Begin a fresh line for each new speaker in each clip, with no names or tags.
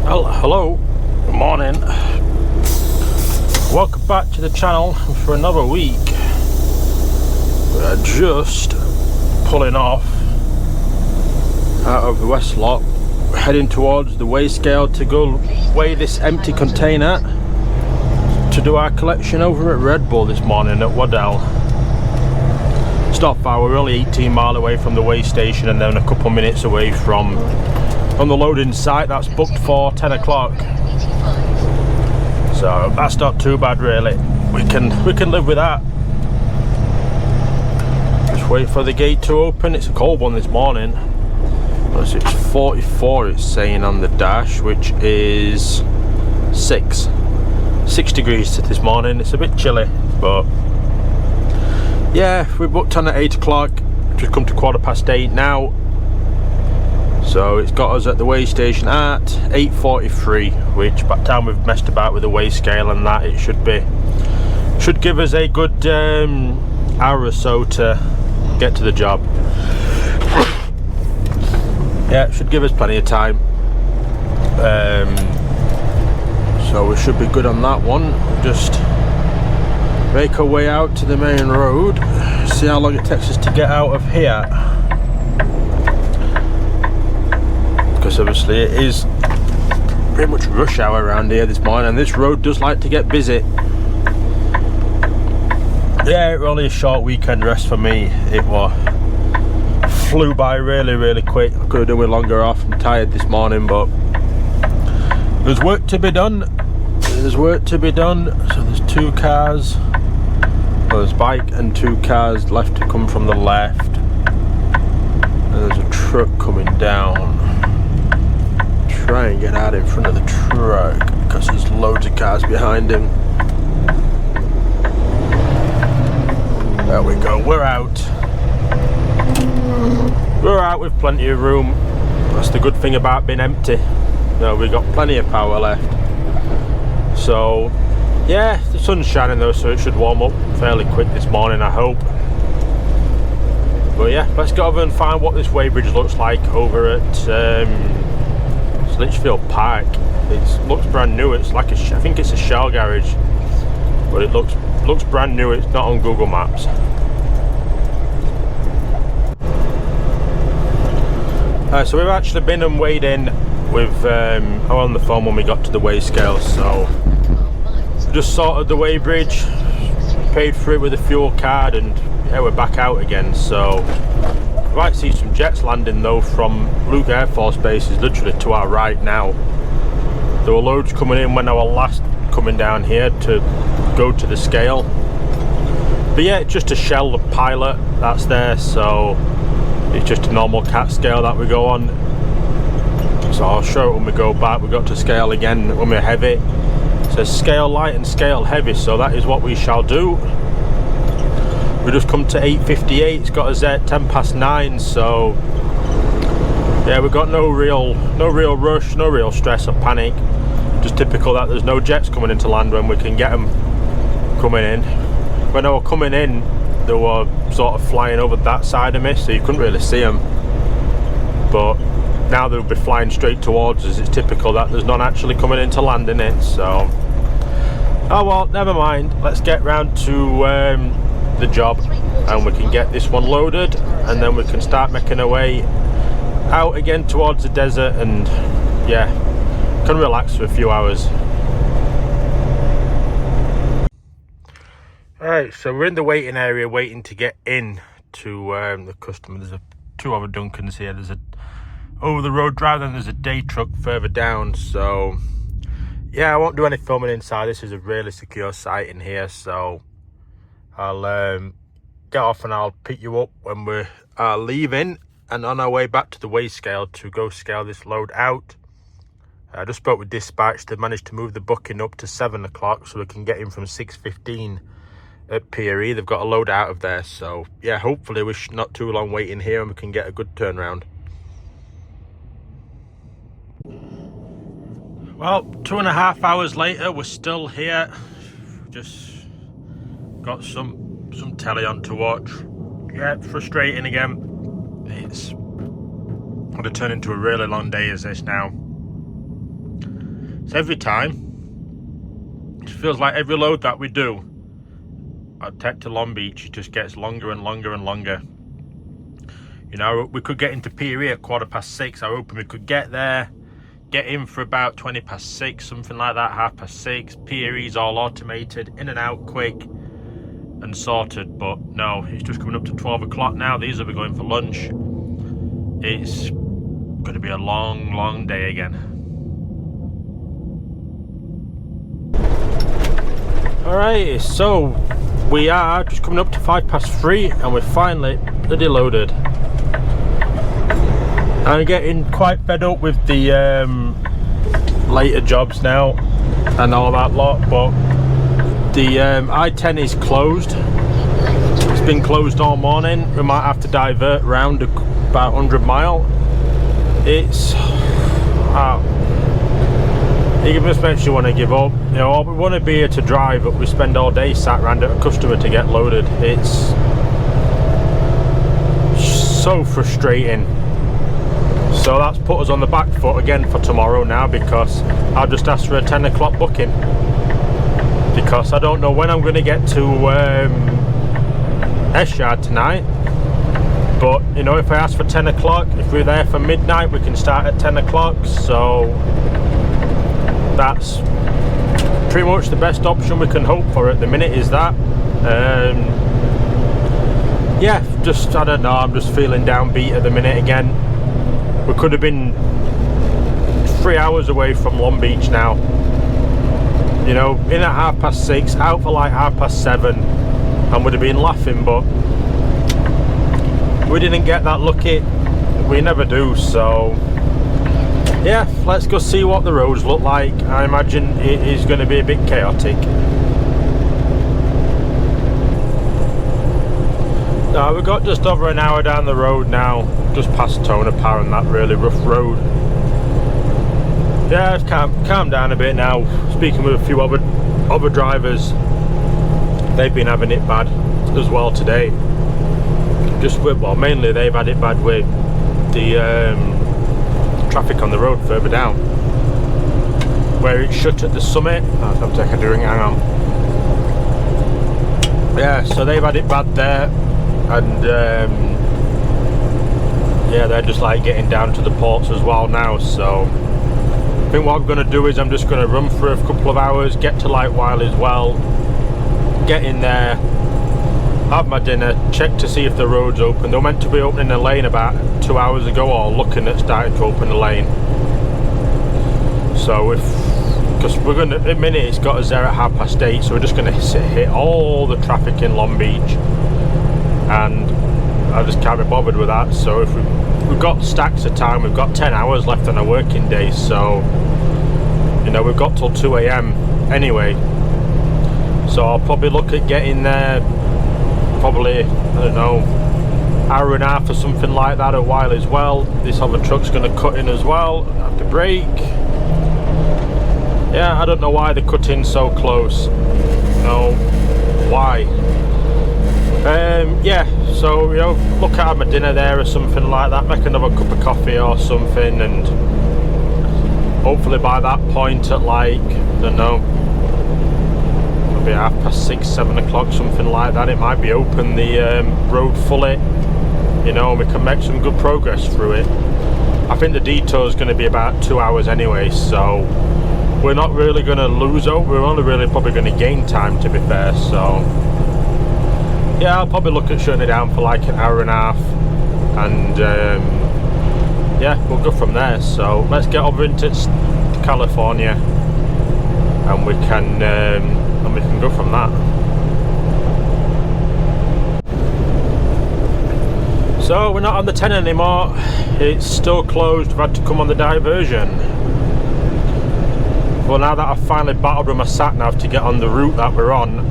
Well, hello, good morning. Welcome back to the channel for another week. We're just pulling off out of the West lot, heading towards the weigh scale to go weigh this empty container to do our collection over at Red Bull this morning at Waddell. It's not far, we're only 18 miles away from the weigh station and then a couple minutes away from the loading site that's booked for 10 o'clock. So that's not too bad really. We can live with that. Just wait for the gate to open. It's a cold one this morning. It's 44 it's saying on the dash, which is 6 degrees this morning. It's a bit chilly, but yeah, we booked on at 8 o'clock. Just come to 8:15 now. So it's got us at the weigh station at 8:43, which by the time we've messed about with the weigh scale and that, it should give us a good hour or so to get to the job. Yeah, it should give us plenty of time. So we should be good on that one. Just make our way out to the main road, see how long it takes us to get out of here. Because obviously it is pretty much rush hour around here this morning, and this road does like to get busy. Yeah, it was only a short weekend rest for me. It flew by really quick. I could have done with longer off. I'm tired this morning, but there's work to be done. So there's two cars. Well, there's a bike and two cars left to come from the left. And there's a truck coming down. Try and get out in front of the truck because there's loads of cars behind him. There we go, we're out. We're out with plenty of room. That's the good thing about being empty. We've got plenty of power left. So yeah, the sun's shining though, so it should warm up fairly quick this morning, I hope. But yeah, let's go over and find what this weighbridge looks like over at Litchfield Park. It looks brand new. It's like I think it's a shell garage, but it looks brand new. It's not on Google Maps. So we've actually been and weighed in with on the phone when we got to the weigh scale. So we just sorted the weighbridge, paid for it with a fuel card, and yeah, we're back out again. So we might see some jets landing though from Luke Air Force Base is literally to our right now. There were loads coming in when I was last coming down here to go to the scale. But yeah, it's just a shell, the pilot that's there, so it's just a normal cat scale that we go on. So I'll show it when we go back. We got to scale again when we're heavy. It says scale light and scale heavy, so that is what we shall do. We just come to 8:58. It's got us at 9:10, so yeah, we've got no real rush, no real stress or panic. Just typical that there's no jets coming into land when we can get them coming in. When they were coming in, they were sort of flying over that side of me, so you couldn't really see them. But now they'll be flying straight towards us. It's typical that there's none actually coming into land in it. So oh well, never mind. Let's get round to the job and we can get this one loaded, and then we can start making our way out again towards the desert, and yeah, can relax for a few hours. Alright, so we're in the waiting area waiting to get in to the customer. There's two other Duncans here. There's a over the road drive, and there's a day truck further down. So yeah, I won't do any filming inside. This is a really secure site in here, so I'll get off and I'll pick you up when we are leaving and on our way back to the weigh scale to go scale this load out. I just spoke with dispatch. They've managed to move the booking up to 7 o'clock so we can get in from 6:15 at PRE. They've got a load out of there, so yeah, hopefully we're not too long waiting here and we can get a good turnaround. Well, 2.5 hours later, we're still here. Just got some telly on to watch. Yeah, frustrating again. It's going to turn into a really long day as this now. So every time, it feels like every load that we do at Tech to Long Beach, it just gets longer and longer and longer. You know, we could get into Pier at 6:15. I hoping we could get there, get in for about 6:20, something like that, 6:30. Pier's all automated, in and out quick and sorted. But no, it's just coming up to 12 o'clock now. These will be going for lunch. It's going to be a long, long day again. Alright, so we are just coming up to 3:05 and we're finally bloody loaded. I'm getting quite fed up with the later jobs now and all that lot, but the I-10 is closed. It's been closed all morning. We might have to divert round about 100 mile. It's you especially want to give up. You know, we want to be here to drive, but we spend all day sat around at a customer to get loaded. It's so frustrating. So that's put us on the back foot again for tomorrow now, because I've just asked for a 10 o'clock booking, because I don't know when I'm going to get to S-Yard tonight. But you know, if I ask for 10 o'clock, if we're there for midnight, we can start at 10 o'clock. So that's pretty much the best option we can hope for at the minute, is that. Yeah, just, I don't know, I'm just feeling downbeat at the minute again. We could have been 3 hours away from Long Beach now. You know, in at 6:30, out for like 7:30, and would have been laughing, but we didn't get that lucky. We never do. So yeah, let's go see what the roads look like. I imagine it is going to be a bit chaotic. Now we've got just over an hour down the road now, just past Tonopah and that really rough road. Yeah, I've calmed down a bit now. Speaking with a few other drivers, they've been having it bad as well today. Just with, well, mainly they've had it bad with the traffic on the road further down, where it's shut at the summit. Oh, I'm taking a drink, hang on. Yeah, so they've had it bad there, and yeah, they're just like getting down to the ports as well now. So I think what I'm going to do is I'm just going to run for a couple of hours, get to Lightwhile as well, get in there, have my dinner, check to see if the road's open. They were meant to be opening the lane about 2 hours ago, or looking at starting to open the lane. So because we're going to, at the minute it's got us there at 8:30, so we're just going to hit all the traffic in Long Beach, and I just can't be bothered with that. So if we've got stacks of time, we've got 10 hours left on a working day, so you know, we've got till 2 AM anyway. So I'll probably look at getting there probably, I don't know, hour and a half or something like that a while as well. This other truck's going to cut in as well, I have to brake. Yeah, I don't know why they cut in so close. No, why? Yeah, so you know, look at my dinner there or something like that, make another cup of coffee or something, and hopefully by that point at like, I don't know, maybe 6:30, 7 o'clock, something like that, it might be open the road fully, you know, and we can make some good progress through it. I think the detour is going to be about 2 hours anyway, so we're not really going to lose out, we're only really probably going to gain time, to be fair. So yeah, I'll probably look at shutting it down for like an hour and a half, and yeah, we'll go from there. So let's get over into California, and we can go from that. So we're not on the 10 anymore, it's still closed. We've had to come on the diversion. Well, now that I've finally battled with my sat nav to get on the route that we're on,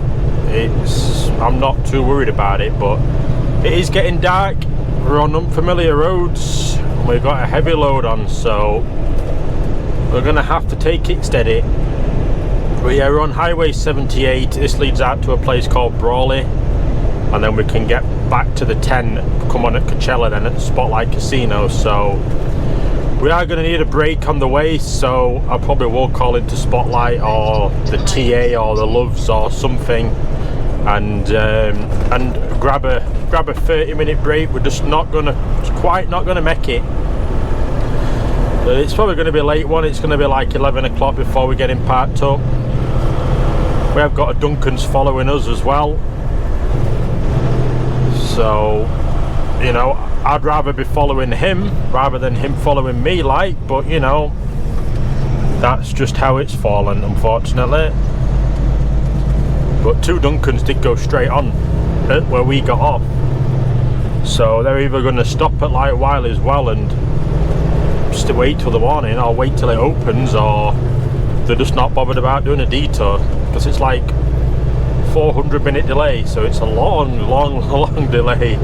I'm not too worried about it, but it is getting dark. We're on unfamiliar roads, we've got a heavy load on, so we're gonna have to take it steady. But yeah, we're on Highway 78. This leads out to a place called Brawley, and then we can get back to the 10, come on at Coachella then at Spotlight Casino. So We are going to need a break on the way, so I probably will call into Spotlight or the TA or the Loves or something, and grab a 30-minute break. We're just quite not gonna make it. It's probably going to be a late one. It's going to be like 11 o'clock before we get him parked up. We have got a Duncan's following us as well, so you know, I'd rather be following him rather than him following me, like, but you know, that's just how it's fallen, unfortunately. But 2 Duncans did go straight on at where we got off, so they're either going to stop at like Wiley's Well and just wait till the morning, or wait till it opens, or they're just not bothered about doing a detour, because it's like 400-minute delay, so it's a long delay.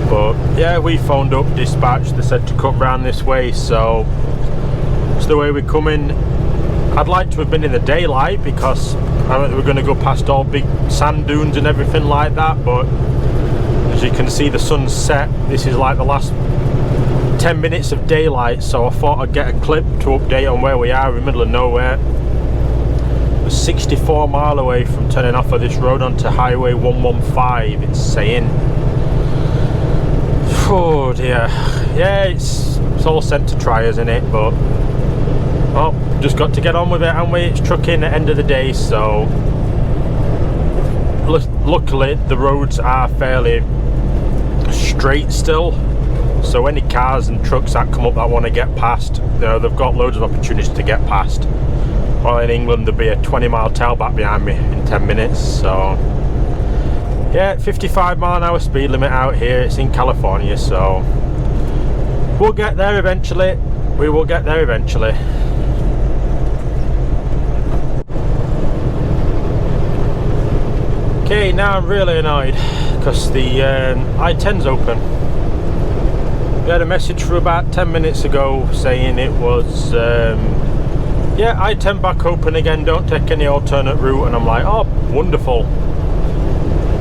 But yeah, we phoned up dispatch. They said to come round this way, so it's the way we're coming. I'd like to have been in the daylight, because we're going to go past all big sand dunes and everything like that, but as you can see, the sun's set. This is like the last 10 minutes of daylight, so I thought I'd get a clip to update on where we are in the middle of nowhere. We're 64 mile away from turning off of this road onto Highway 115, it's saying. Oh dear. Yeah, it's all sent to try, isn't it? But well, just got to get on with it, haven't we? It's trucking at the end of the day, so luckily the roads are fairly straight still, so any cars and trucks that come up that want to get past, you know, they've got loads of opportunities to get past. Well, in England there'll be a 20-mile tailback behind me in 10 minutes, so yeah, 55-mile-an-hour speed limit out here. It's in California, so we'll get there eventually. We will get there eventually. Okay, now I'm really annoyed because the I-10's open. We had a message for about 10 minutes ago saying it was yeah, I-10 back open again, don't take any alternate route, and I'm like, oh, wonderful.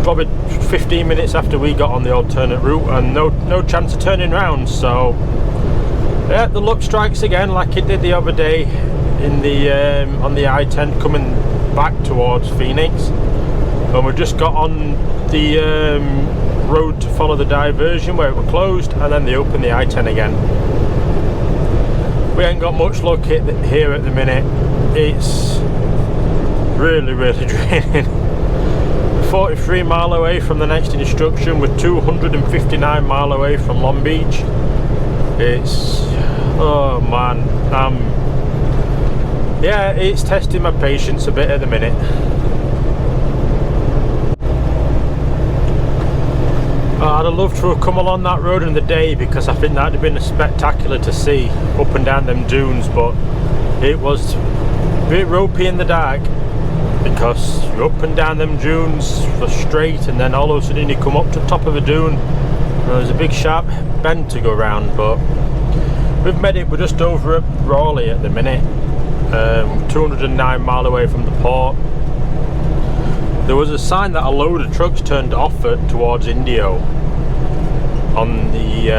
Probably 15 minutes after we got on the alternate route, and no chance of turning around. So yeah, the luck strikes again, like it did the other day in the on the I-10 coming back towards Phoenix, and we just got on the road to follow the diversion where it was closed, and then they opened the I-10 again. We ain't got much luck here at the minute. It's really draining. 43 mile away from the next instruction, we're 259 mile away from Long Beach. It's, oh man, yeah, it's testing my patience a bit at the minute. I'd have loved to have come along that road in the day, because I think that'd have been spectacular to see up and down them dunes, but it was a bit ropey in the dark, because you're up and down them dunes for straight, and then all of a sudden you come up to the top of a dune and there's a big sharp bend to go round. But we've made it. We're just over at Raleigh at the minute, 209 mile away from the port. There was a sign that a load of trucks turned off towards Indio on the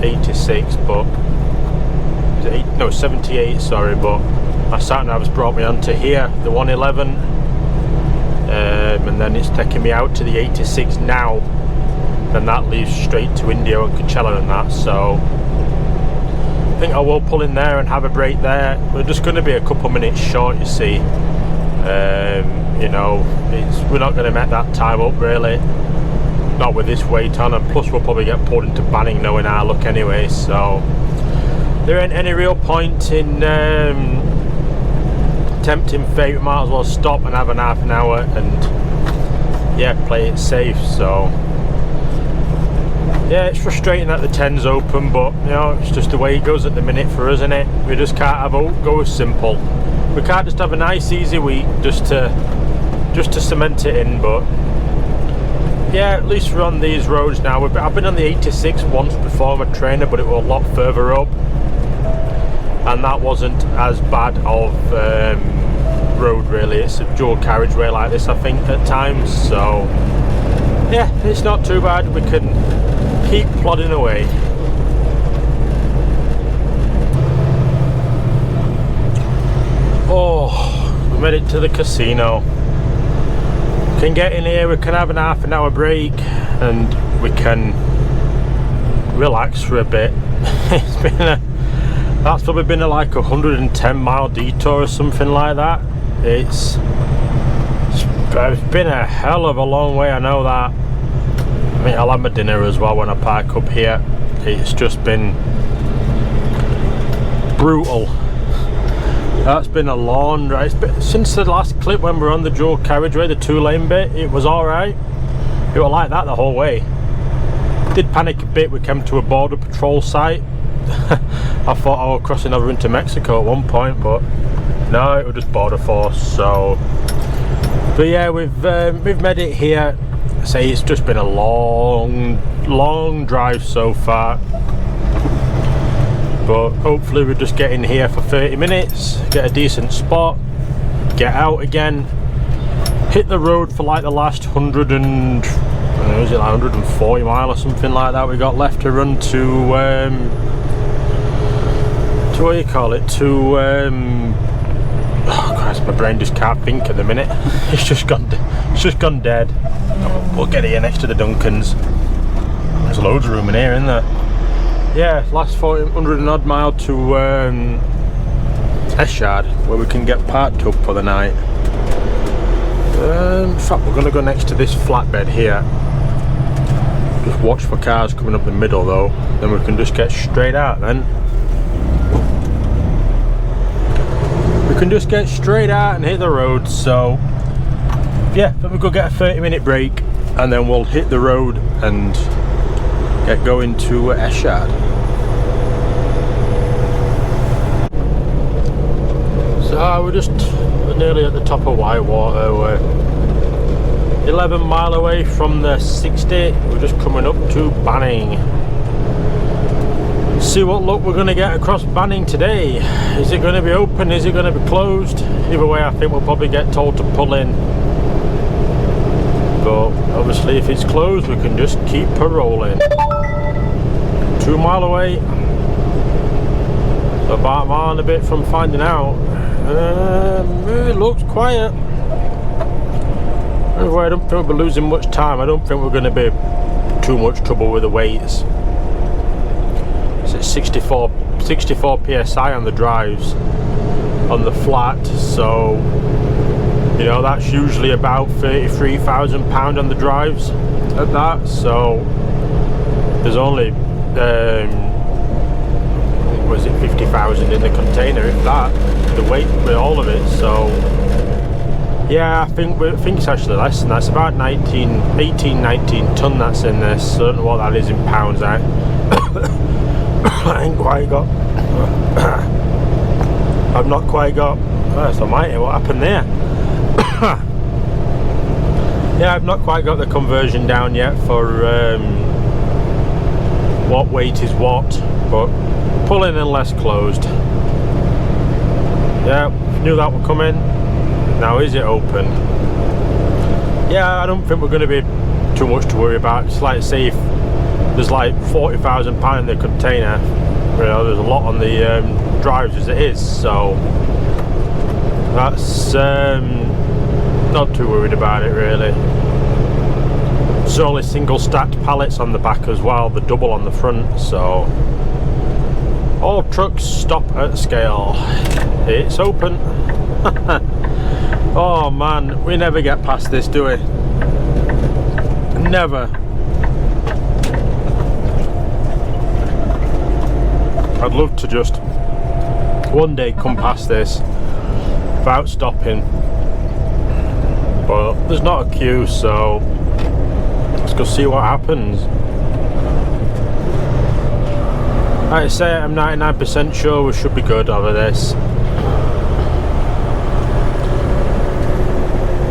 86, but 78, sorry, but my sat nav's brought me onto here, the 111, and then it's taking me out to the 86 now, and that leads straight to Indio and Coachella and that. So I think I will pull in there and have a break there. We're just going to be a couple minutes short, you see. You know, we're not going to make that time up really, not with this weight on, and plus we'll probably get pulled into banning knowing our luck anyway, so there ain't any real point in tempting fate. We might as well stop and have an half an hour and yeah, play it safe. So yeah, it's frustrating that the 10's open, but you know, it's just the way it goes at the minute for us, isn't it? We just can't have it go simple. We can't just have a nice easy week just to cement it in. But yeah, at least we're on these roads now. I've been on the 86 once before, my trainer, but it was a lot further up, and that wasn't as bad of road really. It's a dual carriageway like this, I think, at times. So yeah, it's not too bad. We can keep plodding away. made it to the casino. We can get in here, we can have an half an hour break, and we can relax for a bit. It's been that's probably been like a 110-mile detour or something like that. It's been a hell of a long way, I know that. I mean, I'll have my dinner as well when I park up here. It's just been brutal. That's been a long drive. Since the last clip when we were on the dual carriageway, the 2-lane bit, it was alright. It was like that the whole way. Did panic a bit, we came to a border patrol site. I thought I was crossing over into Mexico at one point, but no, it was just border force. So, but yeah, we've made it here. Say it's just been a long drive so far. But hopefully we're just getting here for 30 minutes, get a decent spot, get out again, hit the road for like the last 100 and is it like 140 mile or something like that we got left to run to what do you call it, to oh Christ, my brain just can't think at the minute. It's just gone dead. We'll get here next to the Duncans. There's loads of room in here, isn't there? Yeah, last 400 and odd mile to Eschard, where we can get parked up for the night. In fact, we're going to go next to this flatbed here. Just watch for cars coming up the middle though, then we can just get straight out then. We can just get straight out and hit the road. So yeah, then we'll go get a 30-minute break and then we'll hit the road and get going to Eschard. So we're nearly at the top of Whitewater. We're 11 mile away from the 60. We're just coming up to Banning. See what luck we're going to get across Banning today. Is it going to be open? Is it going to be closed? Either way, I think we'll probably get told to pull in. But obviously if it's closed, we can just keep rolling. 2 mile away, so about a mile and a bit from finding out. It looks quiet. Anyway, I don't think we'll be losing much time. I don't think we're going to be too much trouble with the weights. It's 64 psi on the drives on the flat, so you know that's usually about 33,000 pound on the drives at that. So there's only was it 50,000 in the container, if that, the weight with all of it. So yeah, I think it's actually less than that. It's about 18, 19 ton that's in this. I don't know what that is in pounds. I ain't quite got I've not quite got, that's almighty, what happened there? Yeah, I've not quite got the conversion down yet for what weight is what, but pulling and less closed. Yeah, knew that would come in. Now is it open? Yeah, I don't think we're going to be too much to worry about. It's like, say if there's like 40,000 pound in the container, you know, there's a lot on the drives as it is, so that's not too worried about it really. There's only single stacked pallets on the back as well, the double on the front, so all trucks stop at scale. It's open. Oh man, we never get past this, do we? Never. I'd love to just one day come past this without stopping, but there's not a queue, so let's go see what happens. Like I say, I'm 99% sure we should be good over this.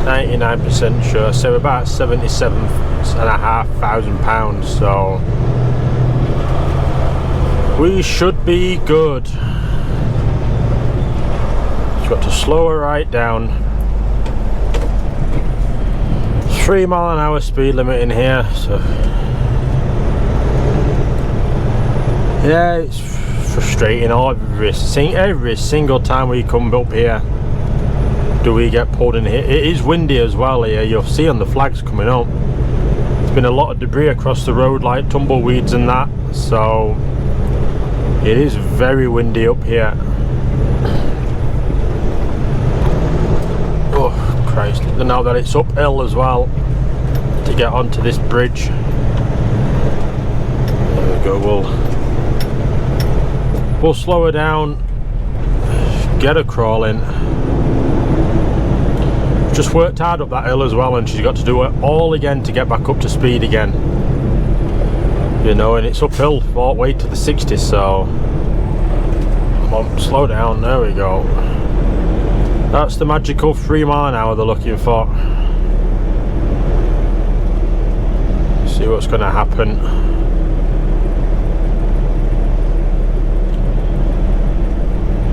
99% sure, so we're about £77,500, so we should be good. Just got to slow her right down. 3 mile an hour speed limit in here, so yeah, it's frustrating every single time we come up here. do we get pulled in here. It is windy as well here. You'll see on the flags coming up. There's been a lot of debris across the road, like tumbleweeds and that, so it is very windy up here. Oh Christ, and now that it's uphill as well to get onto this bridge. There we go, we'll slow her down, get her crawling. Just worked hard up that hill as well, and she's got to do it all again to get back up to speed again. You know, and it's uphill all the way to the 60s, so come on, slow down. There we go. That's the magical 3 mile an hour they're looking for. See what's going to happen.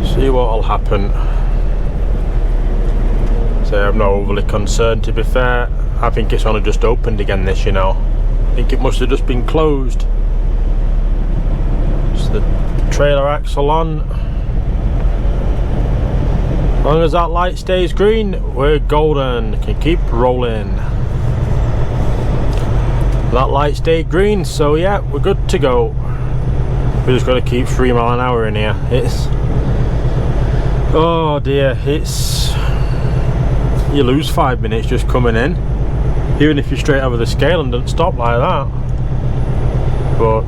See what'll happen. So I'm not overly concerned, to be fair. I think it's only just opened again, this, you know. I think it must have just been closed. Just the trailer axle on. As long as that light stays green, we're golden. Can keep rolling. That light stayed green, so yeah, we're good to go. We just got to keep 3 mile an hour in here. It's, oh dear, it's, you lose 5 minutes just coming in, even if you're straight over the scale and don't stop like that. But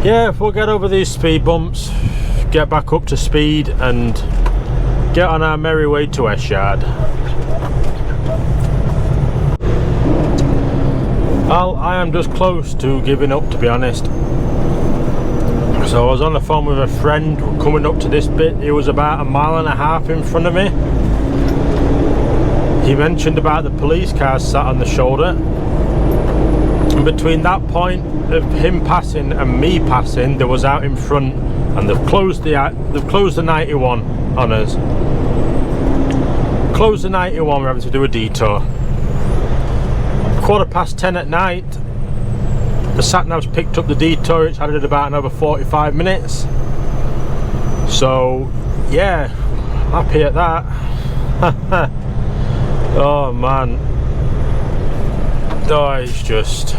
yeah, if we'll get over these speed bumps, get back up to speed and get on our merry way to Eschard. Well, I am just close to giving up, to be honest. So I was on the phone with a friend coming up to this bit. He was about 1.5 miles in front of me. He mentioned about the police cars sat on the shoulder, and between that point of him passing and me passing, there was out in front, and they've closed the 91 on us. Closed the 91, we're having to do a detour. 10:15 at night, the sat-nav's picked up the detour. It's added about another 45 minutes. So yeah, happy at that. Oh man, oh, it's just,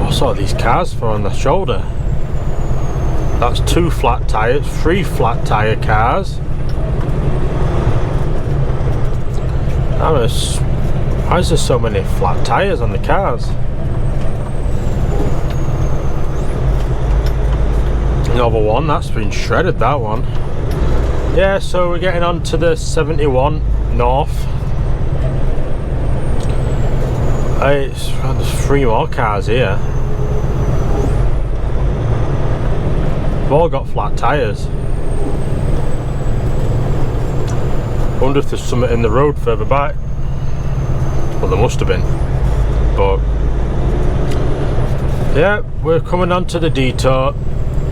what's all these cars for on the shoulder? That's 2 flat tyres, 3 flat tyre cars. Why is there so many flat tyres on the cars? Another one, that's been shredded, that one. Yeah, so we're getting on to the 71 north. There's 3 more cars here. They've all got flat tyres. I wonder if there's something in the road further back. Well, there must have been. But yeah, we're coming on to the detour.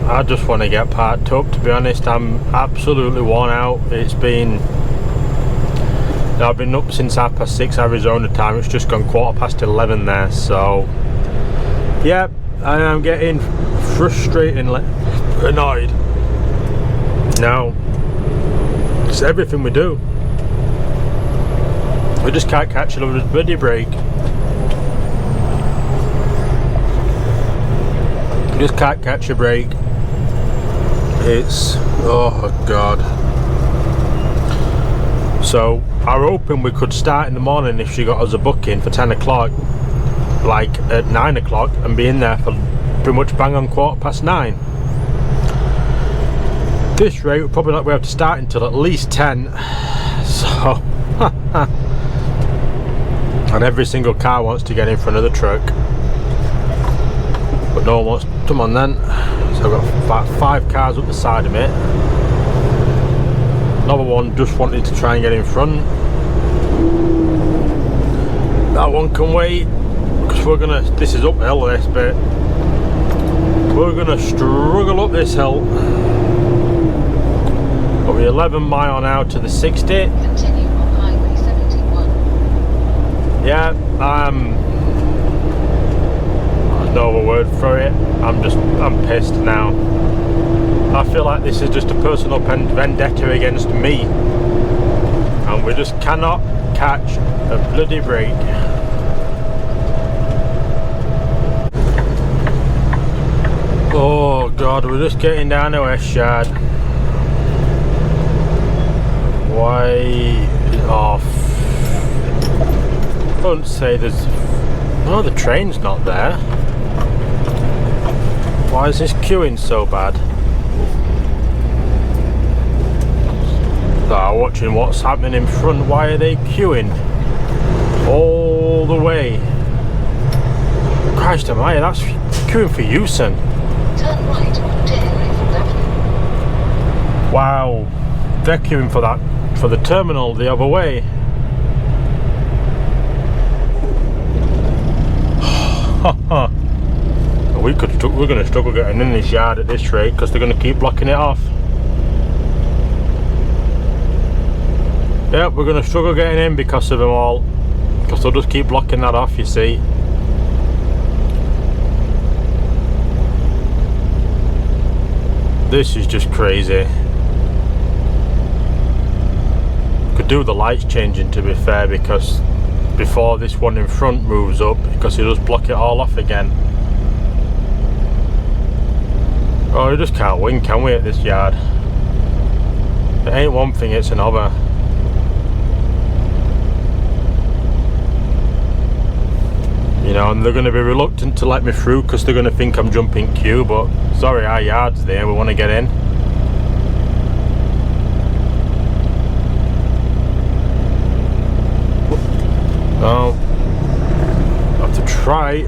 I just want to get parked up, to be honest. I'm absolutely worn out. It's been, I've been up since 6:30 Arizona time. It's just gone 11:15 there, so yeah, I am getting frustratingly annoyed. Now, it's everything we do. We just can't catch a bloody break. We just can't catch a break. It's, oh god. So I were hoping we could start in the morning if she got us a booking for 10 o'clock, like at 9 o'clock, and be in there for pretty much bang on 9:15. This rate we're probably not going to have to start until at least 10. So and every single car wants to get in front of the truck, but no one wants, come on then. So I've got about 5 cars up the side of me. Another one just wanted to try and get in front. That one can wait, because we're gonna, this is uphill this bit, we're gonna struggle up this hill. But we're 11 mile an hour to the 60.
Continue on Highway 71.
Yeah, there's no other word for it. I'm pissed now. I feel like this is just a personal vendetta against me, and we just cannot catch a bloody break. Oh God, we're just getting down to West Yard. Why? Oh, don't say there's. Oh, the train's not there. Why is this queuing so bad? Ah, watching what's happening in front. Why are they queuing all the way? Christ almighty, that's queuing for you, son.
Turn right on Kenworth Avenue.
Wow, they're queuing for that, for the terminal the other way. We're going to struggle getting in this yard at this rate because they're going to keep blocking it off. Yep, we're going to struggle getting in because of them all, because they'll just keep blocking that off, you see. This is just crazy. Could do the lights changing, to be fair, because before this one in front moves up, because it'll just block it all off again. Oh, we just can't win, can we, at this yard? It ain't one thing, it's another. You know, and they're going to be reluctant to let me through because they're going to think I'm jumping queue, but sorry, our yard's there, we want to get in. Oh, I have to try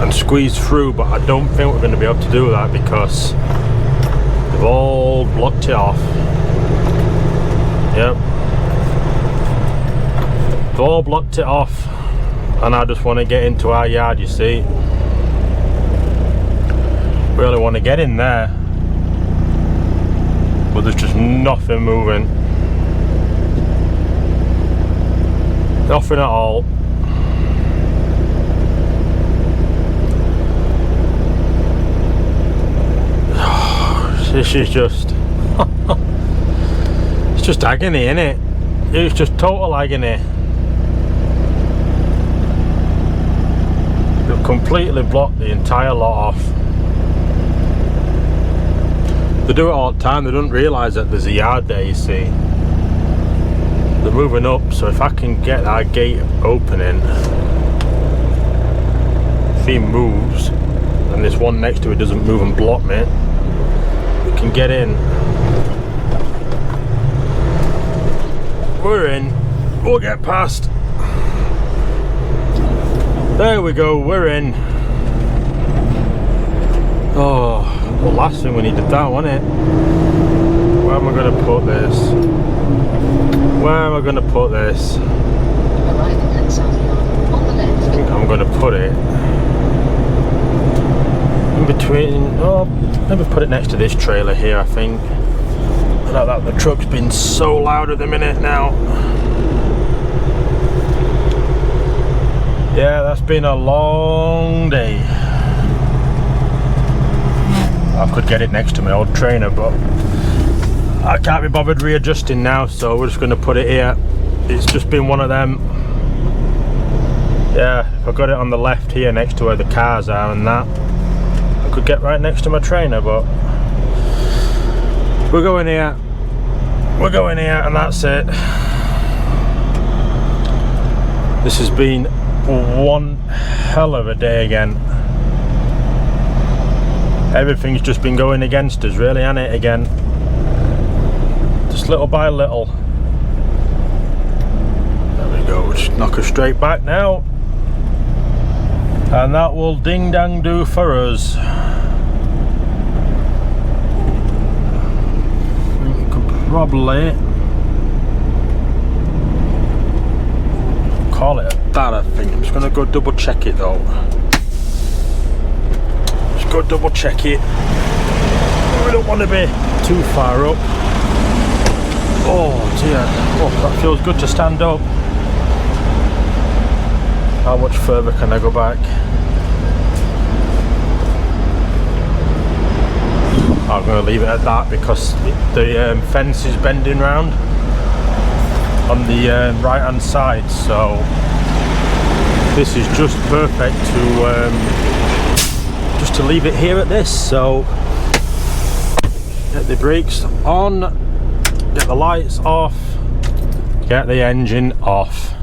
and squeeze through, but I don't think we're going to be able to do that because they've all blocked it off. Yep, they've all blocked it off, and I just want to get into our yard, you see. Really want to get in there, but there's just nothing moving. Nothing at all. This is just it's just agony, innit? It's just total agony. They've completely blocked the entire lot off. They do it all the time, they don't realise that there's a yard there, you see. They're moving up, so if I can get that gate opening, if he moves and this one next to it doesn't move and block me, we can get in. We're in. We'll get past. There we go, we're in. Oh, the last thing we needed that, wasn't it? Where am I going to put this? Where am I going to put this?
Arriving at South Yard on the left.
I think I'm going to put it in between. Oh, maybe put it next to this trailer here, I think. Like that, the truck's been so loud at the minute now. Yeah, that's been a long day. I could get it next to my old trainer, but I can't be bothered readjusting now, so we're just going to put it here. It's just been one of them. Yeah, if I got it on the left here next to where the cars are and that, I could get right next to my trainer, but we're going here. We're going here, and that's it. This has been one hell of a day again. Everything's just been going against us, really, hasn't it, again? Just little by little. There we go, just knock her straight back now. And that will ding dang do for us. We could probably call it that, I think. I'm just going to go double check it though. Just go double check it. We don't want to be too far up. Oh dear, oh, that feels good to stand up. How much further can I go back? going to leave it at that because the fence is bending round on the right hand side, so this is just perfect to leave it here at this. So get the brakes on, get the lights off, get the engine off.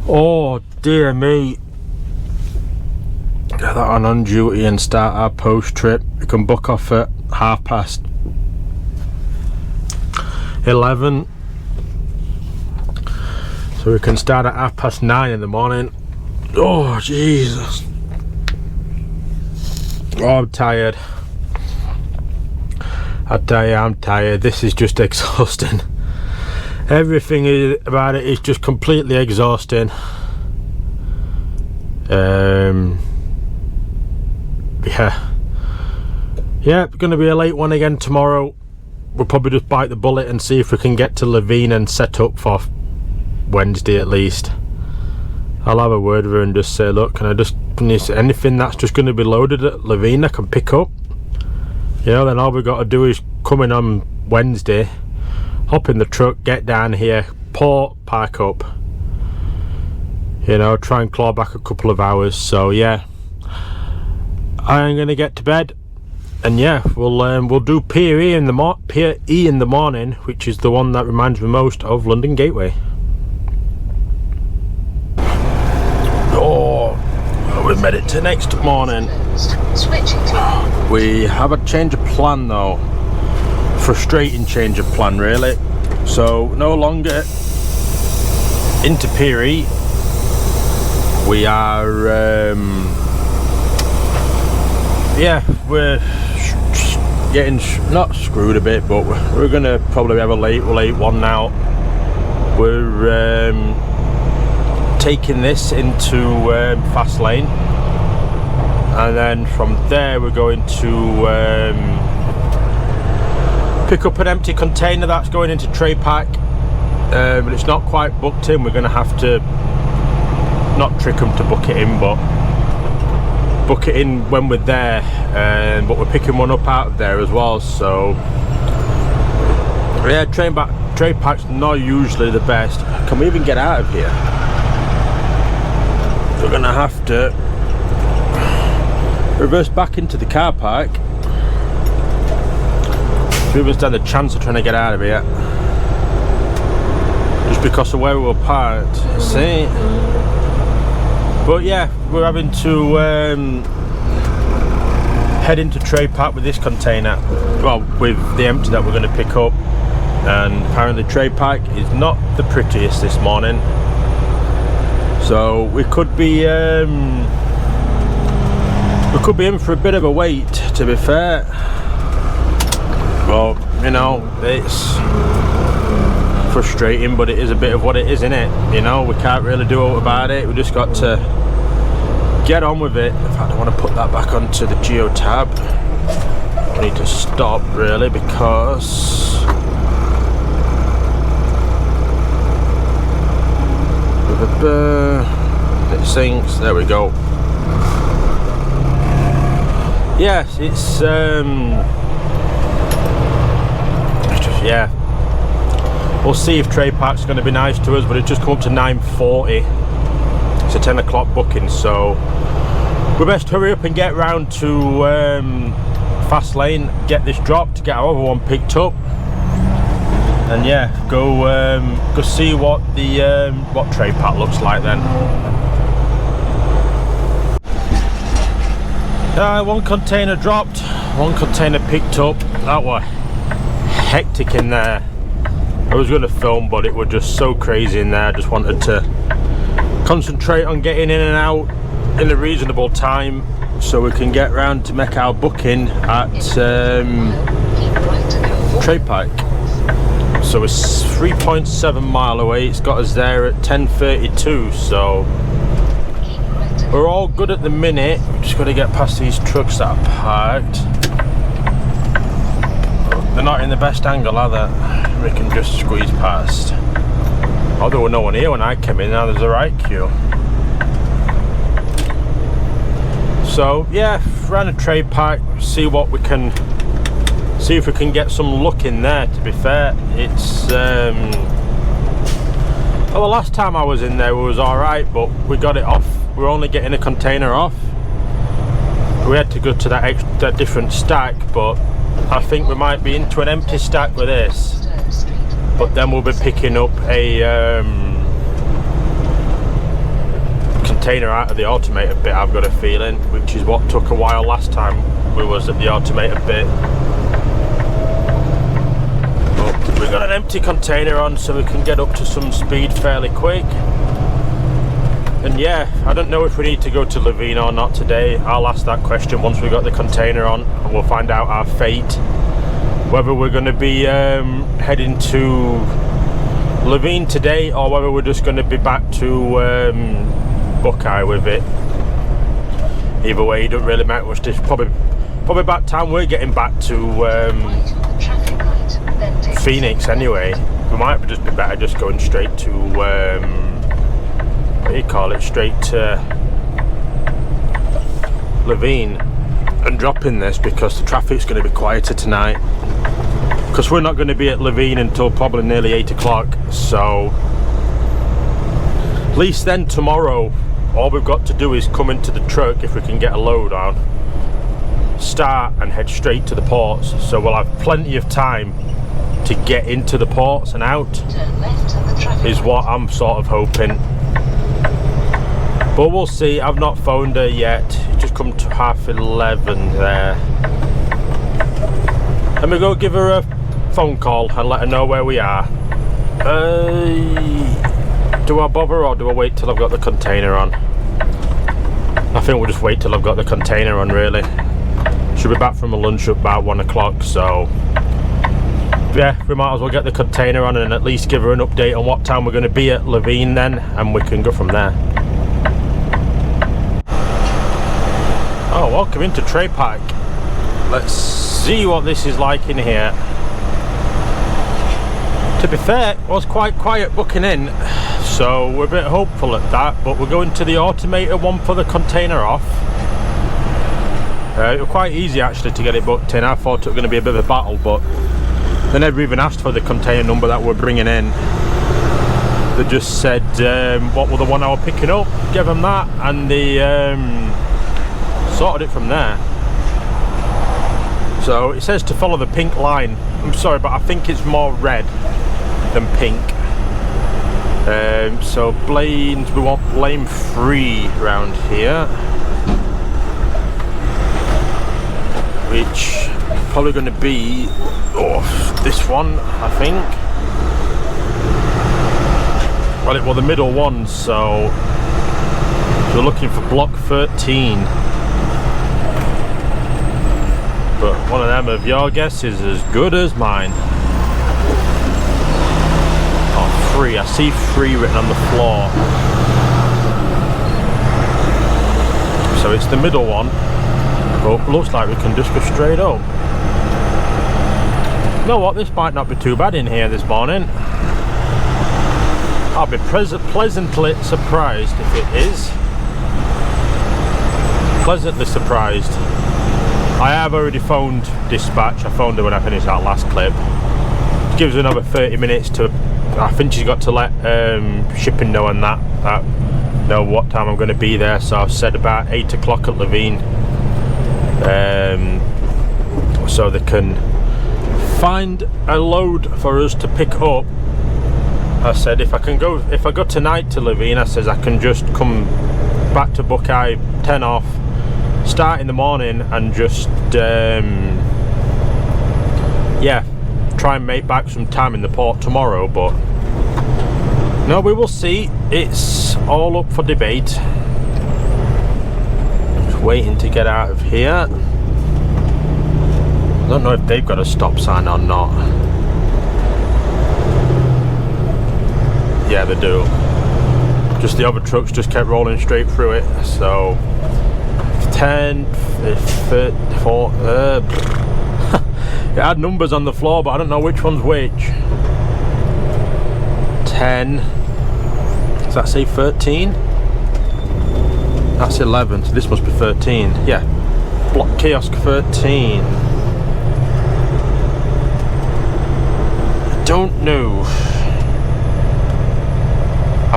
Oh dear me. Get that on duty and start our post trip. We can book off at 11:30. So we can start at 9:30 in the morning. Oh Jesus. Oh, I'm tired. I tell you, I'm tired. This is just exhausting. Everything about it is just completely exhausting. Yeah, it's gonna be a late one again tomorrow. We'll probably just bite the bullet and see if we can get to Levine and set up for Wednesday at least. I'll have a word with her and just say, look, can anything that's just going to be loaded at Levine I can pick up? You know, then all we've got to do is come in on Wednesday, hop in the truck, get down here, park up, you know, try and claw back a couple of hours. So yeah, I'm going to get to bed, and yeah, we'll do Pier E in the morning, which is the one that reminds me most of London Gateway. Oh, we made it to next morning. We have a change of plan though. Frustrating change of plan really. So no longer into Pier E. We are yeah, we're getting not screwed a bit, but we're gonna probably have a late one now. We're taking this into fast lane, and then from there we're going to pick up an empty container that's going into tray pack, but it's not quite booked in. We're going to have to not trick them to book it in, but book it in when we're there, but we're picking one up out of there as well. So yeah, tray pack's not usually the best. Can we even get out of here? We're going to have to reverse back into the car park. We even stand a chance of trying to get out of here just because of where we were parked. See? But yeah, we're having to head into tray park with this container, well, with the empty that we're going to pick up. And apparently tray park is not the prettiest this morning. So we could be in for a bit of a wait, to be fair. Well, you know, it's frustrating, but it is a bit of what it is, isn't it? You know, we can't really do about it. We just got to get on with it. In fact, I want to put that back onto the Geo tab. I need to stop really because it sinks. There we go. Yes, it's just, yeah, we'll see if tray park's going to be nice to us, but it's just come up to 9:40. It's a 10 o'clock booking, so we best hurry up and get round to fast lane, get this dropped, get our other one picked up, and yeah, go see what the what tray park looks like then. One container dropped, one container picked up. That was hectic in there. I was going to film, but it was just so crazy in there. I just wanted to concentrate on getting in and out in a reasonable time so we can get round to make our booking at tray park. So it's 3.7 mile away. It's got us there at 10:32, so we're all good at the minute. We've just got to get past these trucks that are parked. They're not in the best angle, are they? We can just squeeze past. Oh, there was no one here when I came in. Now there's a right queue. So yeah, round a trade park, see what we can see if we can get some luck in there. To be fair, it's well, the last time I was in there it was alright, but we got it off. We're only getting a container off. We had to go to that different stack, but I think we might be into an empty stack with this, but then we'll be picking up a container out of the automated bit, I've got a feeling, which is what took a while last time we was at the automated bit. But we've got an empty container on, so we can get up to some speed fairly quick. And yeah, I don't know if we need to go to Levine or not today. I'll ask that question once we got the container on, and we'll find out our fate. Whether we're going to be heading to Levine today, or whether we're just going to be back to Buckeye with it. Either way, it don't really matter much. It's probably about time we're getting back to Phoenix anyway. We might just be better just going straight to what do you call it, straight to Levine and dropping this, because the traffic's going to be quieter tonight, because we're not going to be at Levine until probably nearly 8 o'clock. So at least then tomorrow all we've got to do is come into the truck if we can get a load on, start and head straight to the ports, so we'll have plenty of time to get into the ports and out, is what I'm sort of hoping. But we'll see. I've not phoned her yet. It just come to 11:30 there. Let me go give her a phone call and let her know where we are. Do I bother or do I wait till I've got the container on? I think we'll just wait till I've got the container on, really. Should be back from a lunch at about 1 o'clock, so yeah, we might as well get the container on and at least give her an update on what time we're going to be at Levine then, and we can go from there. Oh, welcome into Tray Park. Let's see what this is like in here. To be fair, it was quite quiet booking in, so we're a bit hopeful at that, but we're going to the automated one for the container off. It was quite easy actually to get it booked in. I thought it was going to be a bit of a battle, but they never even asked for the container number that we're bringing in. They just said what was the one I was picking up, give them that, and they sorted it from there. So it says to follow the pink line. I'm sorry, but I think it's more red than pink. So lanes, we want lane 3 around here, which is probably going to be this one, I think. Well, it was the middle one, so we're looking for block 13. But one of them of your guess is as good as mine. Oh, 3. I see 3 written on the floor. So it's the middle one. But looks like we can just go straight up. You know what? This might not be too bad in here this morning. I'll be pleasantly surprised if it is. Pleasantly surprised. I have already phoned dispatch. I phoned her when I finished that last clip. It gives her another 30 minutes to, I think she's got to let shipping know and that know what time I'm going to be there. So I've said about 8 o'clock at Levine, so they can find a load for us to pick up. I said if I go tonight to Levine, I says I can just come back to Buckeye 10 off, start in the morning and just yeah, try and make back some time in the port tomorrow. But no, we will see. It's all up for debate. Just waiting to get out of here. I don't know if they've got a stop sign or not. Yeah, they do. Just the other trucks just kept rolling straight through it. So 10, 4, it had numbers on the floor, but I don't know which one's which. 10. Does that say 13? That's 11, so this must be 13. Yeah. Block kiosk 13.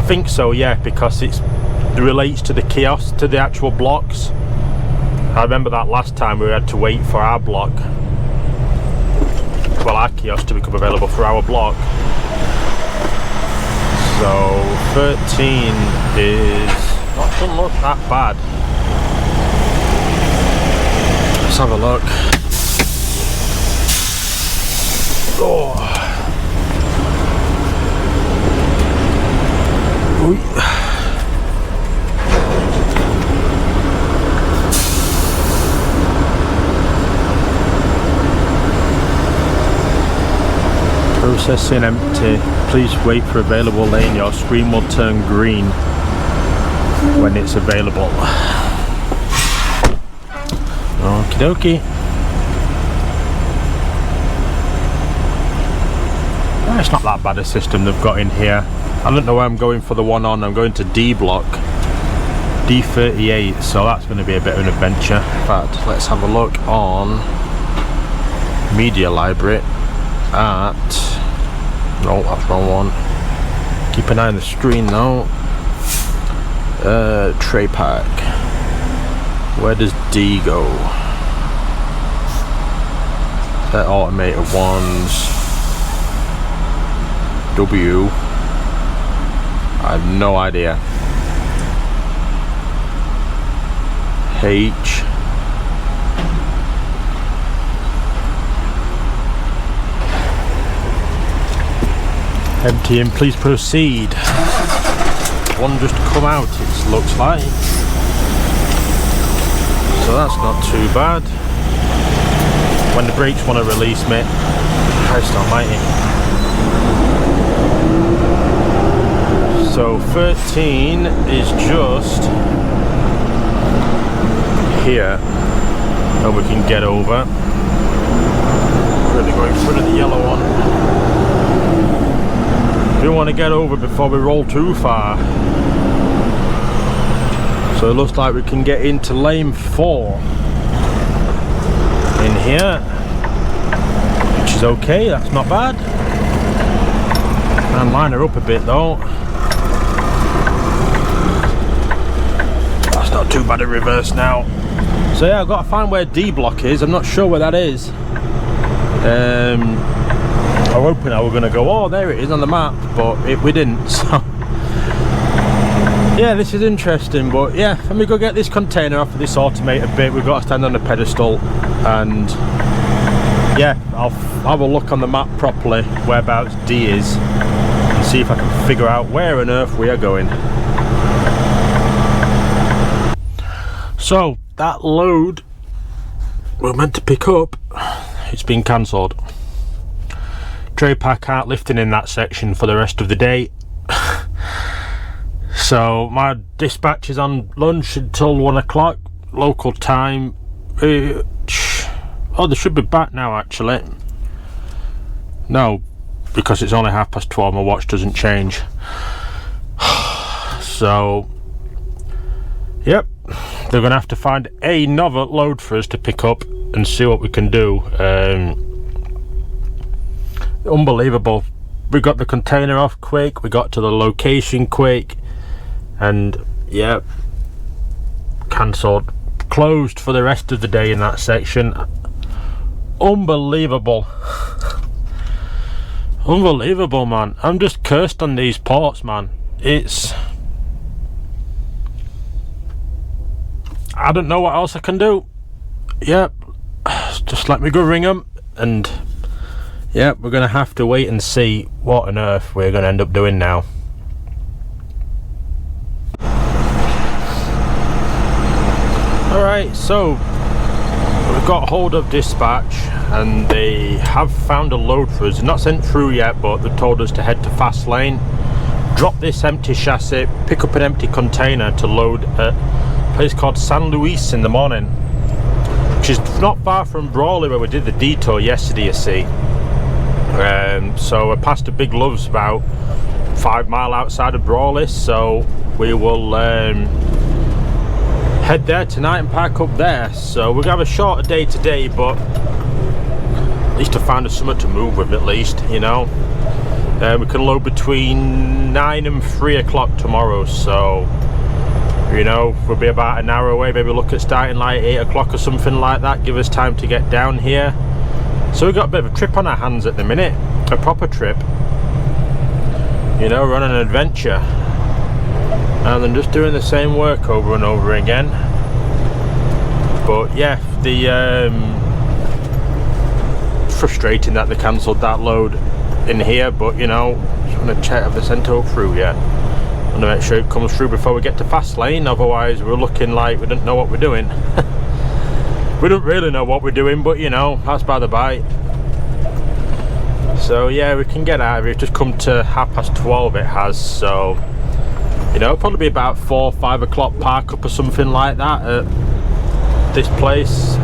think so, yeah, because it relates to the kiosk, to the actual blocks. I remember that last time we had to wait for our block, well, our kiosk to become available for our block. So 13 doesn't look that bad. Let's have a look. Oh. Processing empty. Please wait for available lane. Your screen will turn green when it's available. Okie dokie. It's not that bad a system they've got in here. I don't know where I'm going for the one on. I'm going to D block, D38, so that's going to be a bit of an adventure. But let's have a look on media library at, no, that's wrong one. Keep an eye on the screen though. Tray pack. Where does D go? They're automated ones. W. I have no idea. H. Emptying, please proceed. One just come out, it looks like. So that's not too bad. When the brakes want to release me, Christ almighty. So 13 is just here, and we can get over. Really going in front of the yellow one. We want to get over before we roll too far. So it looks like we can get into lane 4 in here, which is okay, that's not bad. And line her up a bit though. That's not too bad in reverse now. So yeah, I've got to find where D block is. I'm not sure where that is. I'm hoping I were going to go, oh there it is on the map, but we didn't, so yeah, this is interesting. But yeah, let me go get this container off of this automated bit. We've got to stand on the pedestal, and yeah, I'll have a look on the map properly whereabouts D is and see if I can figure out where on earth we are going. So that load we're meant to pick up, it's been cancelled. Tray pack aren't lifting in that section for the rest of the day. So my dispatch is on lunch until 1 o'clock local time. Oh, they should be back now actually. No, because it's only 12:30, my watch doesn't change. So yep, they're gonna have to find another load for us to pick up and see what we can do. Unbelievable. We got the container off quick, we got to the location quick, and yeah, cancelled, closed for the rest of the day in that section. Unbelievable. Unbelievable, man. I'm just cursed on these ports, man. I don't know what else I can do. Yep, just let me go ring them, and yep, we're gonna have to wait and see what on earth we're gonna end up doing now. Alright, so we've got hold of dispatch and they have found a load for us. Not sent through yet, but they've told us to head to fast lane, drop this empty chassis, pick up an empty container to load at a place called San Luis in the morning, which is not far from Brawley where we did the detour yesterday, you see. So we're past a Big Love's about 5 miles outside of Brawley, so we will head there tonight and park up there. So we're gonna have a shorter day today, but at least I found us something to move with, at least, you know. We can load between 9 and 3 o'clock tomorrow, so you know, we'll be about an hour away. Maybe look at starting like 8 o'clock or something like that, give us time to get down here. So we've got a bit of a trip on our hands at the minute, a proper trip, you know, running an adventure and then just doing the same work over and over again. But yeah, the frustrating that they cancelled that load in here, but you know, just want to check if they sent it through yet. I want to make sure it comes through before we get to fast lane, otherwise we're looking like we don't know what we're doing. We don't really know what we're doing, but you know, that's by the by. So yeah, we can get out of here. It's just come to 12:30 it has, so you know, it'll probably be about 4 or 5 o'clock park up or something like that at this place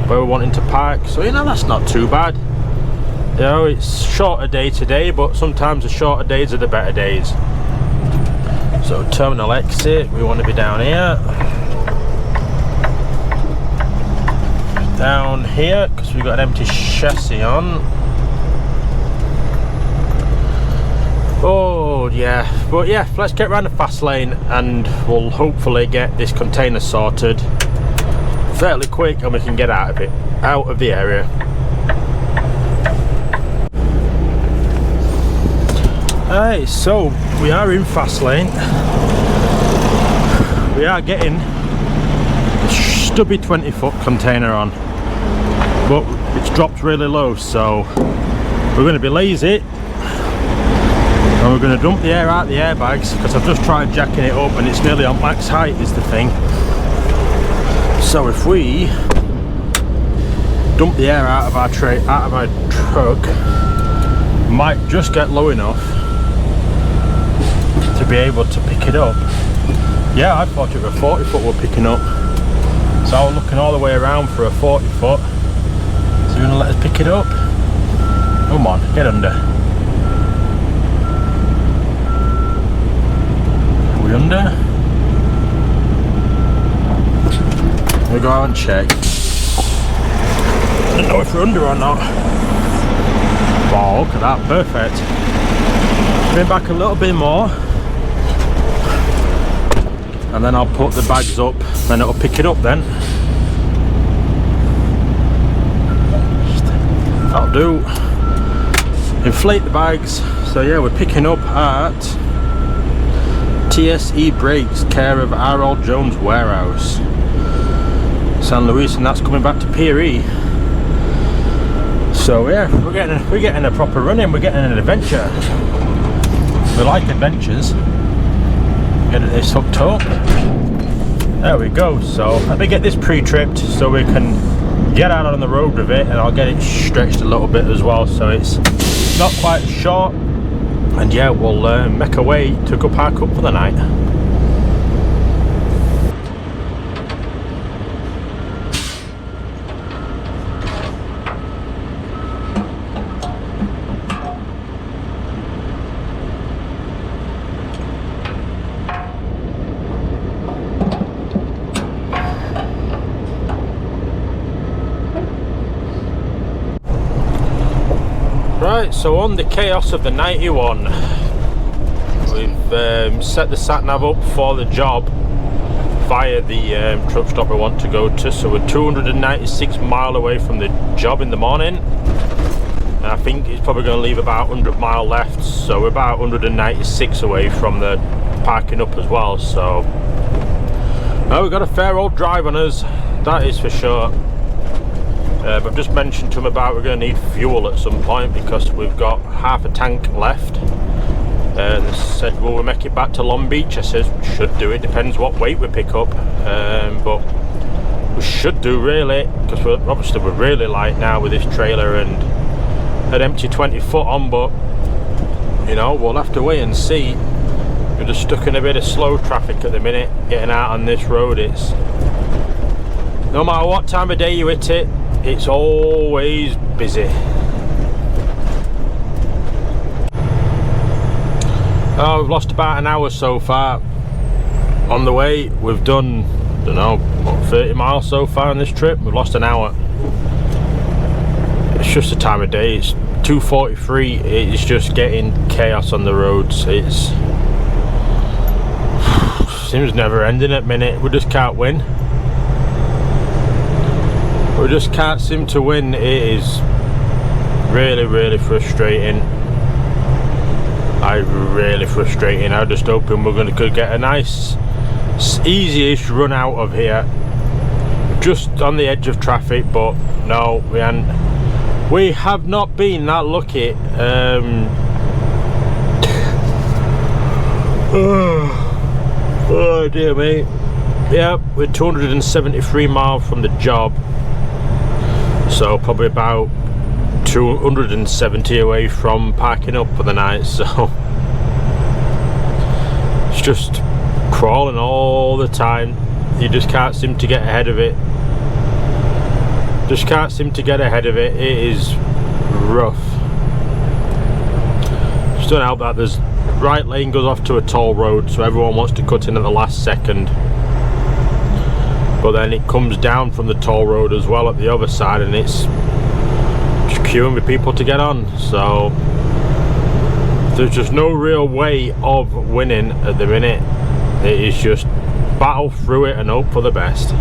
where we're wanting to park. So you know, that's not too bad. You know, it's shorter day today, but sometimes the shorter days are the better days. So terminal exit, we want to be down here. Down here, because we've got an empty chassis on. Oh yeah, but yeah, let's get around the fast lane and we'll hopefully get this container sorted fairly quick and we can get out of it, out of the area. Alright, so we are in fast lane. We are getting a stubby 20-foot container on, but it's dropped really low, so we're going to be lazy and we're going to dump the air out the airbags, because I've just tried jacking it up and it's nearly on max height is the thing. So if we dump the air out of our truck, might just get low enough to be able to pick it up. Yeah, I thought it was a 40 foot we're picking up, so I was looking all the way around for a 40 foot. So you're gonna let us pick it up? Come on, get under. Are we under? We'll go out and check. I don't know if we're under or not. Wow, look at that, perfect. Bring back a little bit more. And then I'll put the bags up, then it'll pick it up then. That'll do. Inflate the bags. So yeah, we're picking up at TSE Brakes, care of R.L. Jones Warehouse, San Luis, and that's coming back to Pier E. So yeah, we're getting a proper run in, we're getting an adventure. We like adventures. Get this hooked up. There we go. So let me get this pre-tripped so we can get out on the road with it, and I'll get it stretched a little bit as well so it's not quite short. And yeah, we'll make our way to go park up for the night. Right, so on the chaos of the 91, we've set the sat-nav up for the job via the truck stop we want to go to. So we're 296 mile away from the job in the morning, and I think it's probably going to leave about 100 mile left, so we're about 196 away from the parking up as well. So we've got a fair old drive on us, that is for sure. But I've just mentioned to them about we're going to need fuel at some point because we've got half a tank left. And they said, will we make it back to Long Beach? I said, should do, it depends what weight we pick up. But we should do really, because we're really light now with this trailer and an empty 20 foot on, but you know, we'll have to wait and see. We're just stuck in a bit of slow traffic at the minute, getting out on this road. It's no matter what time of day you hit it, it's always busy. Oh, we've lost about an hour so far on the way. We've done, I don't know, what, 30 miles so far on this trip. We've lost an hour. It's just the time of day. It's 243, it's just getting chaos on the roads. It's seems never ending at minute. We just can't win. We just can't seem to win. It is really frustrating. Really frustrating. I'm just hoping we're could get a nice easy-ish run out of here, just on the edge of traffic, but no, we have not been that lucky. Oh dear me. Yeah, we're 273 miles from the job, so probably about 270 away from parking up for the night, so it's just crawling all the time. You just can't seem to get ahead of it. Just can't seem to get ahead of it. It is rough. Just don't help that there's right lane goes off to a toll road, so everyone wants to cut in at the last second, but then it comes down from the toll road as well at the other side, and it's just queuing with people to get on. So there's just no real way of winning at the minute. It is just battle through it and hope for the best.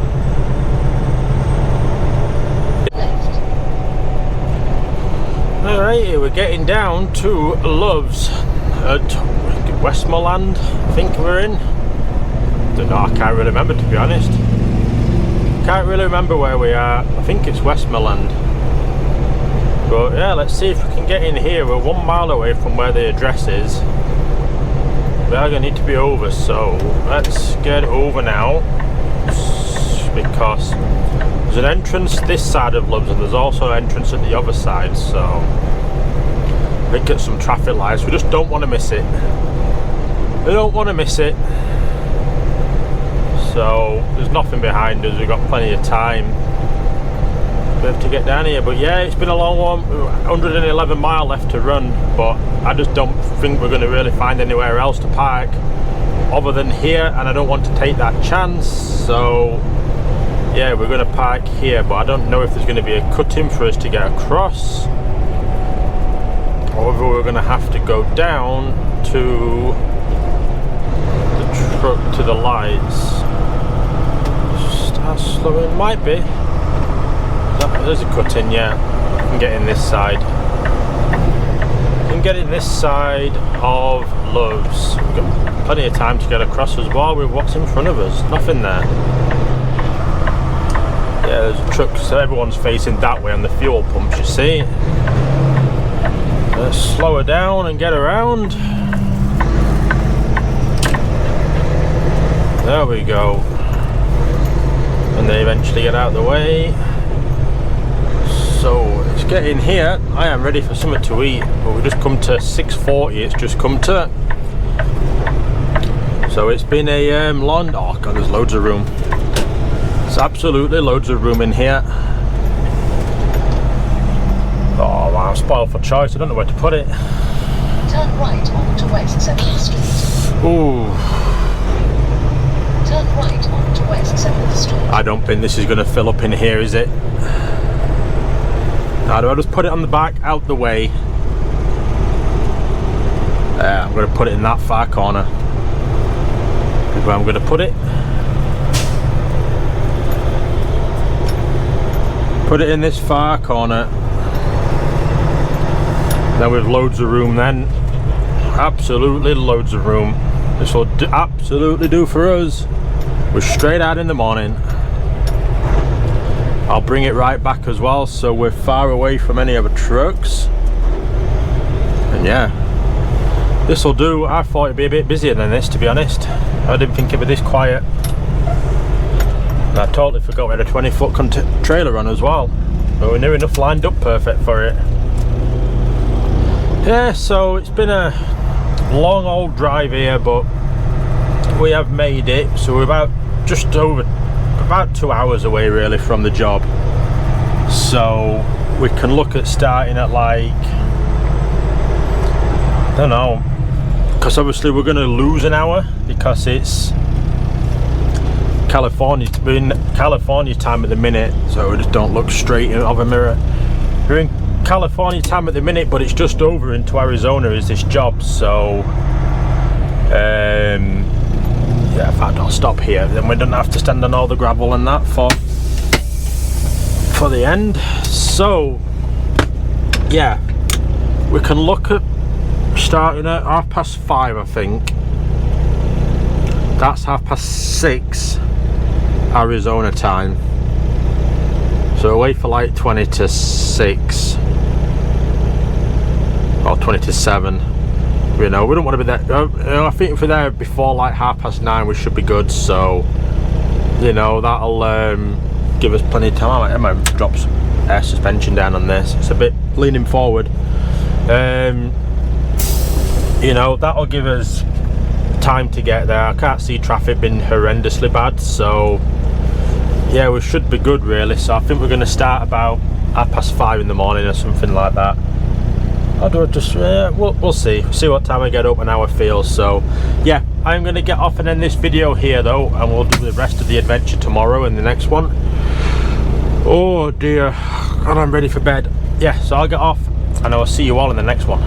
Alright, we're getting down to Loves at Westmoreland, I think we're in. Don't know, I can't really remember, to be honest. Can't really remember where we are. I think it's Westmoreland. But yeah, let's see if we can get in here. We're 1 mile away from where the address is. We are going to need to be over, so let's get over now, because there's an entrance this side of Loves and there's also an entrance at the other side, so look at some traffic lights. We just don't want to miss it. We don't want to miss it. So there's nothing behind us. We've got plenty of time. We have to get down here. But yeah, it's been a long one. 111 mile left to run. But I just don't think we're going to really find anywhere else to park other than here. And I don't want to take that chance. So yeah, we're going to park here. But I don't know if there's going to be a cut-in for us to get across, or whether we're going to have to go down to the truck to the lights. Start slowing, might be. There's a cut in, yeah. I can get in this side. I can get in this side of Loves. We've got plenty of time to get across as well with what's in front of us. Nothing there. Yeah, there's a truck, so everyone's facing that way on the fuel pumps, you see. Let's slow her down and get around. There we go. And they eventually get out of the way. So it's getting here. I am ready for something to eat, but we just come to 6:40. It's just come to. So it's been a long. Oh god, there's loads of room. It's absolutely loads of room in here. Oh man, I'm spoiled for choice. I don't know where to put it.
Turn right onto West 7th Street.
Ooh.
Turn right onto West 7th Street.
I don't think this is going to fill up in here, is it? Now, do I just put it on the back, out the way? I'm going to put it in that far corner. Is where I'm going to put it. Put it in this far corner. Then with loads of room then. Absolutely loads of room. This will absolutely do for us. We're straight out in the morning. I'll bring it right back as well, so we're far away from any other trucks. And yeah, this will do. I thought it'd be a bit busier than this, to be honest. I didn't think it'd be this quiet. And I totally forgot we had a 20-foot trailer on as well. But we're near enough lined up perfect for it. Yeah, so it's been a long old drive here, but we have made it. So we're about 2 hours away really from the job, so we can look at starting at like, I don't know, because obviously we're going to lose an hour because it's California time at the minute, so we just don't look straight of a mirror. We're in California time at the minute, but it's just over into Arizona is this job, so yeah, in fact I'll stop here, then we don't have to stand on all the gravel and that for the end. So yeah, we can look at starting at 5:30, I think. That's 6:30 Arizona time, so away for like 20 to 6 or 20 to 7. You know, we don't want to be there. You know, I think if we're there before like 9:30 we should be good, so you know, that'll give us plenty of time. I might drop some air suspension down on this, it's a bit leaning forward. You know, that'll give us time to get there. I can't see traffic being horrendously bad, so yeah, we should be good really. So I think we're going to start about 5:30 in the morning or something like that. Or do I just we'll see what time I get up and how I feel. So yeah, I'm going to get off and end this video here though, and we'll do the rest of the adventure tomorrow in the next one. Oh dear, and I'm ready for bed. Yeah, so I'll get off and I will see you all in the next one.